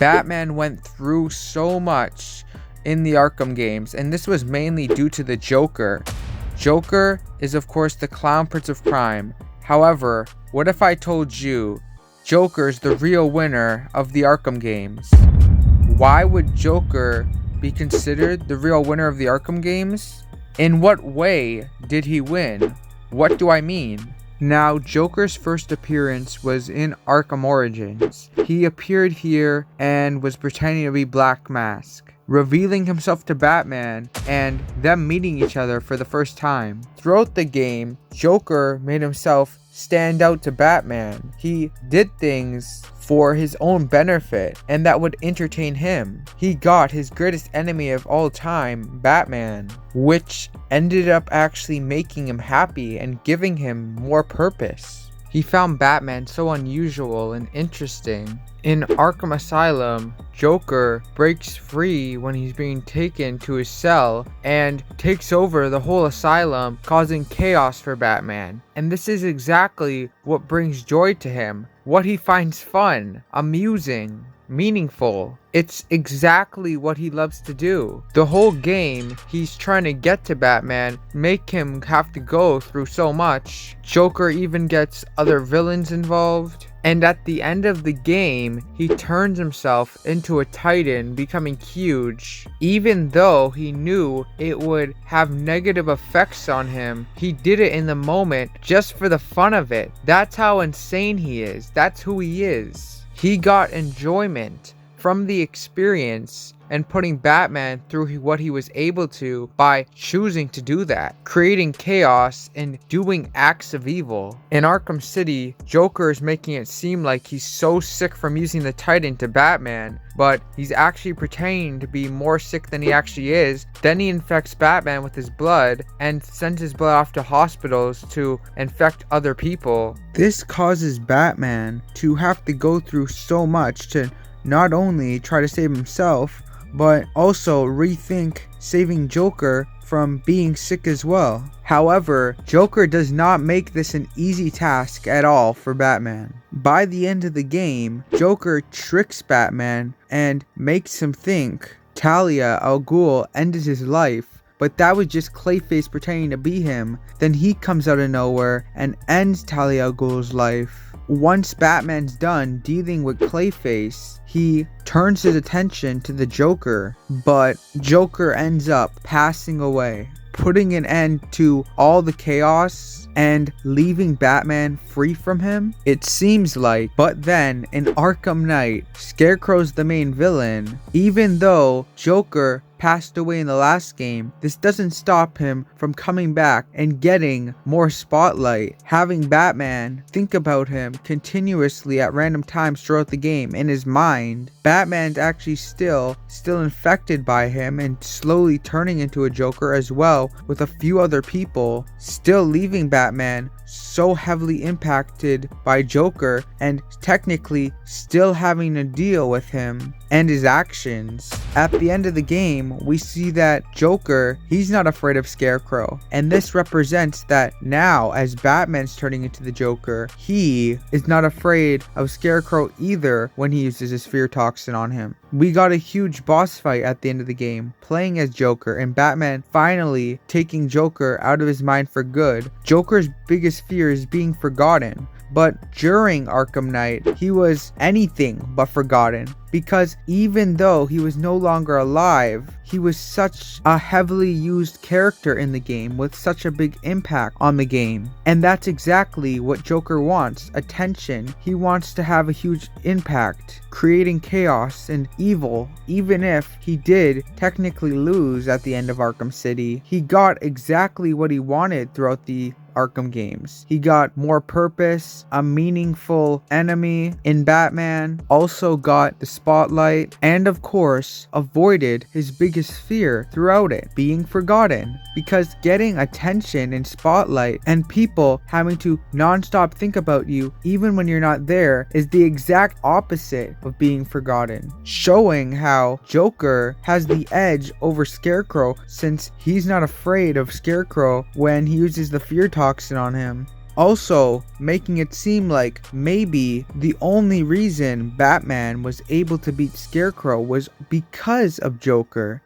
Batman went through so much in the Arkham games, and this was mainly due to the Joker. Joker is of course the clown prince of crime. However, what if I told you Joker's the real winner of the Arkham games? Why would Joker be considered the real winner of the Arkham games? In what way did he win? What do I mean? Now, Joker's first appearance was in Arkham Origins. He appeared here and was pretending to be Black Mask, revealing himself to Batman and them meeting each other for the first time. Throughout the game, Joker made himself stand out to Batman. He did things for his own benefit and that would entertain him. He got his greatest enemy of all time, Batman, which ended up actually making him happy and giving him more purpose. He found Batman so unusual and interesting. In Arkham Asylum, Joker breaks free when he's being taken to his cell and takes over the whole asylum, causing chaos for Batman. And this is exactly what brings joy to him, what he finds fun, amusing, meaningful. It's exactly what he loves to do. The whole game, he's trying to get to Batman, make him have to go through so much. Joker even gets other villains involved. And at the end of the game, he turns himself into a Titan, becoming huge. Even though he knew it would have negative effects on him, he did it in the moment just for the fun of it. That's how insane he is. That's who he is. He got enjoyment from the experience and putting Batman through what he was able to by choosing to do that, creating chaos and doing acts of evil. In Arkham City, Joker is making it seem like he's so sick from using the Titan to Batman, but he's actually pretending to be more sick than he actually is. Then he infects Batman with his blood and sends his blood off to hospitals to infect other people. This causes Batman to have to go through so much to not only try to save himself, but also rethink saving Joker from being sick as well. However, Joker does not make this an easy task at all for Batman. By the end of the game, Joker tricks Batman and makes him think Talia al Ghul ended his life, but that was just Clayface pretending to be him. Then he comes out of nowhere and ends Talia al Ghul's life. Once Batman's done dealing with Clayface, he turns his attention to the Joker, but Joker ends up passing away, putting an end to all the chaos and leaving Batman free from him, it seems like. But then in Arkham Knight, Scarecrow's the main villain. Even though Joker passed away in the last game, this doesn't stop him from coming back and getting more spotlight, having Batman think about him continuously at random times throughout the game in his mind. Batman's actually still infected by him and slowly turning into a Joker as well, with a few other people, still leaving Batman so heavily impacted by Joker and technically still having to deal with him and his actions. At the end of the game, we see that Joker, he's not afraid of Scarecrow, and this represents that now as Batman's turning into the Joker, he is not afraid of Scarecrow either when he uses his fear toxin on him. We got a huge boss fight at the end of the game, playing as Joker, and Batman finally taking Joker out of his mind for good. Joker's biggest fear is being forgotten, but during Arkham Knight, he was anything but forgotten, because even though he was no longer alive, he was such a heavily used character in the game with such a big impact on the game. And that's exactly what Joker wants, attention. He wants to have a huge impact, creating chaos and evil. Even if he did technically lose at the end of Arkham City, he got exactly what he wanted throughout the Arkham games. He got more purpose, a meaningful enemy in Batman, also got the spotlight, and of course avoided his biggest fear throughout it, being forgotten. Because getting attention and spotlight and people having to non-stop think about you even when you're not there is the exact opposite of being forgotten, showing how Joker has the edge over Scarecrow since he's not afraid of Scarecrow when he uses the fear toxin on him. also making it seem like maybe the only reason Batman was able to beat Scarecrow was because of Joker,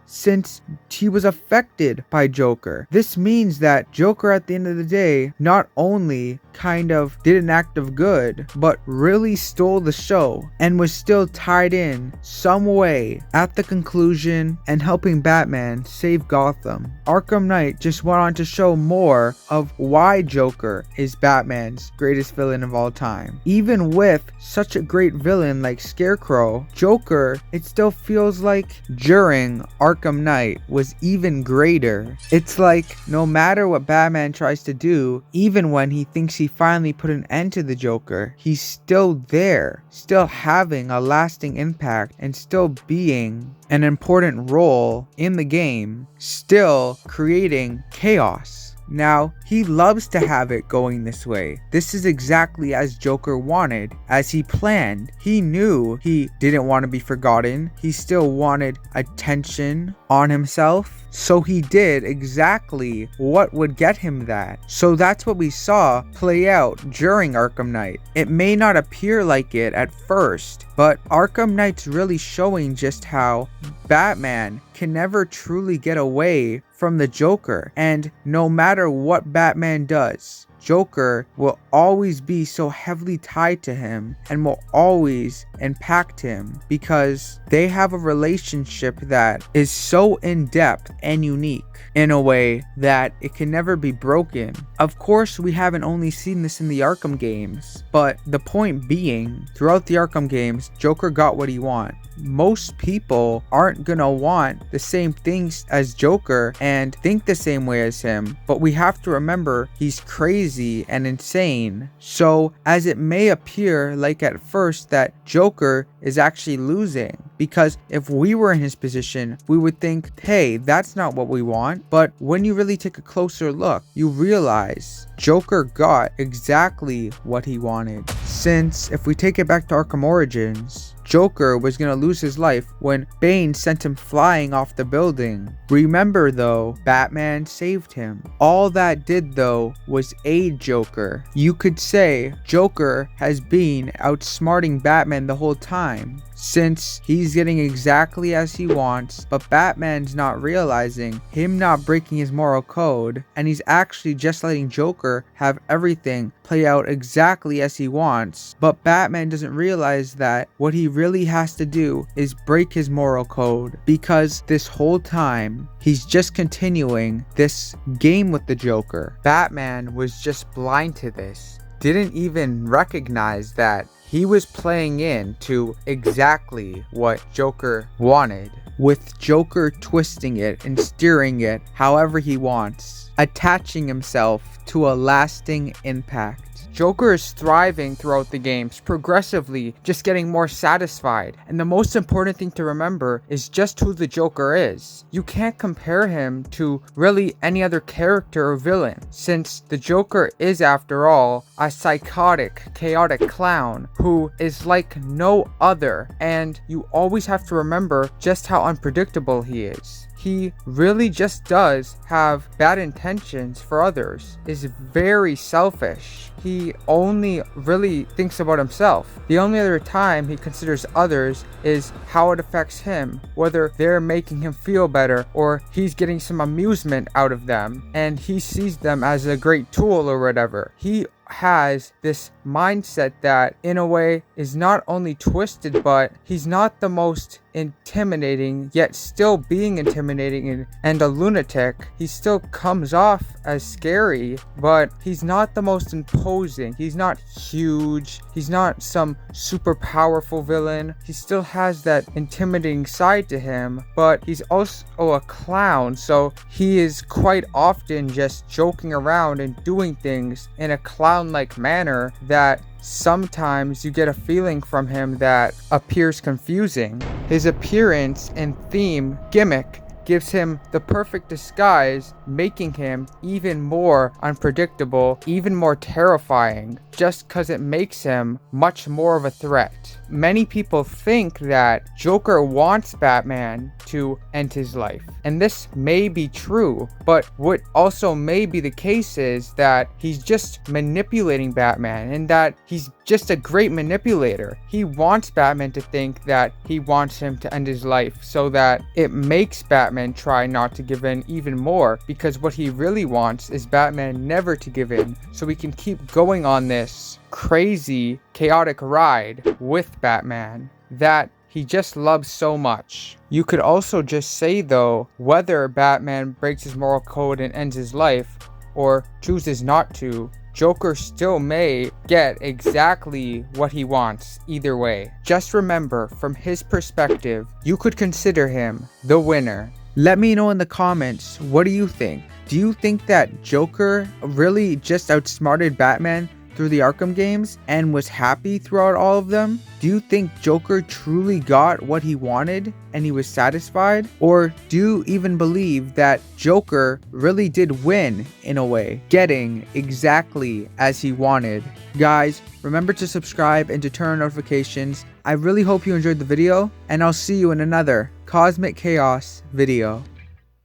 since he was affected by Joker. This means that Joker at the end of the day not only kind of did an act of good, but really stole the show and was still tied in some way at the conclusion and helping Batman save Gotham. Arkham Knight just went on to show more of why Joker is Batman's greatest villain of all time. Even with such a great villain like Scarecrow, Joker, it still feels like during Arkham Knight was even greater. It's like no matter what Batman tries to do, even when he thinks he finally put an end to the Joker, he's still there, still having a lasting impact and still being an important role in the game, still creating chaos. Now, he loves to have it going this way. This is exactly as Joker wanted, as he planned. He knew he didn't want to be forgotten. He still wanted attention on himself. So he did exactly what would get him that. So that's what we saw play out during Arkham Knight. It may not appear like it at first, but Arkham Knight's really showing just how Batman can never truly get away from the Joker. And no matter what Batman does, Joker will always be so heavily tied to him and will always impact him because they have a relationship that is so in-depth and unique in a way that it can never be broken. Of course, we haven't only seen this in the Arkham games, but the point being, throughout the Arkham games, Joker got what he wanted. Most people aren't gonna want the same things as Joker and think the same way as him, but we have to remember he's crazy and insane. So as it may appear like at first that Joker is actually losing, because if we were in his position, we would think, hey, that's not what we want. But when you really take a closer look, you realize Joker got exactly what he wanted. Since if we take it back to Arkham Origins, Joker was going to lose his life when Bane sent him flying off the building. Remember though, Batman saved him. All that did though was aid Joker. You could say Joker has been outsmarting Batman the whole time, since he's getting exactly as he wants, but Batman's not realizing him not breaking his moral code, and he's actually just letting Joker have everything play out exactly as he wants. But Batman doesn't realize that what he really has to do is break his moral code, because this whole time he's just continuing this game with the Joker. Batman was just blind to this, didn't even recognize that he was playing into exactly what Joker wanted, with Joker twisting it and steering it however he wants, attaching himself to a lasting impact. Joker is thriving throughout the games, progressively just getting more satisfied. And the most important thing to remember is just who the Joker is. You can't compare him to really any other character or villain, since the Joker is, after all, a psychotic, chaotic clown who is like no other. And you always have to remember just how unpredictable he is. He really just does have bad intentions for others, is very selfish. He only really thinks about himself. The only other time he considers others is how it affects him, whether they're making him feel better or he's getting some amusement out of them, and he sees them as a great tool or whatever. He has this mindset that in a way is not only twisted, but he's not the most intimidating, yet still being intimidating and a lunatic. He still comes off as scary, but he's not the most imposing. He's not huge. He's not some super powerful villain. He still has that intimidating side to him, but he's also a clown, so he is quite often just joking around and doing things in a clown-like manner that sometimes you get a feeling from him that appears confusing. His appearance and theme gimmick gives him the perfect disguise, making him even more unpredictable, even more terrifying, just because it makes him much more of a threat. Many people think that Joker wants Batman to end his life, and this may be true, but what also may be the case is that he's just manipulating Batman, and that he's just a great manipulator. He wants Batman to think that he wants him to end his life, so that it makes Batman try not to give in even more, because what he really wants is Batman never to give in, so we can keep going on this crazy, chaotic ride with Batman that he just loves so much. You could also just say, though, whether Batman breaks his moral code and ends his life, or chooses not to, Joker still may get exactly what he wants either way. Just remember, from his perspective, you could consider him the winner. Let me know in the comments, what do you think? Do you think that Joker really just outsmarted Batman through the Arkham games and was happy throughout all of them? Do you think Joker truly got what he wanted and he was satisfied? Or do you even believe that Joker really did win in a way, getting exactly as he wanted? Guys, remember to subscribe and to turn on notifications. I really hope you enjoyed the video, and I'll see you in another Cosmic Chaos video.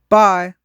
Bye!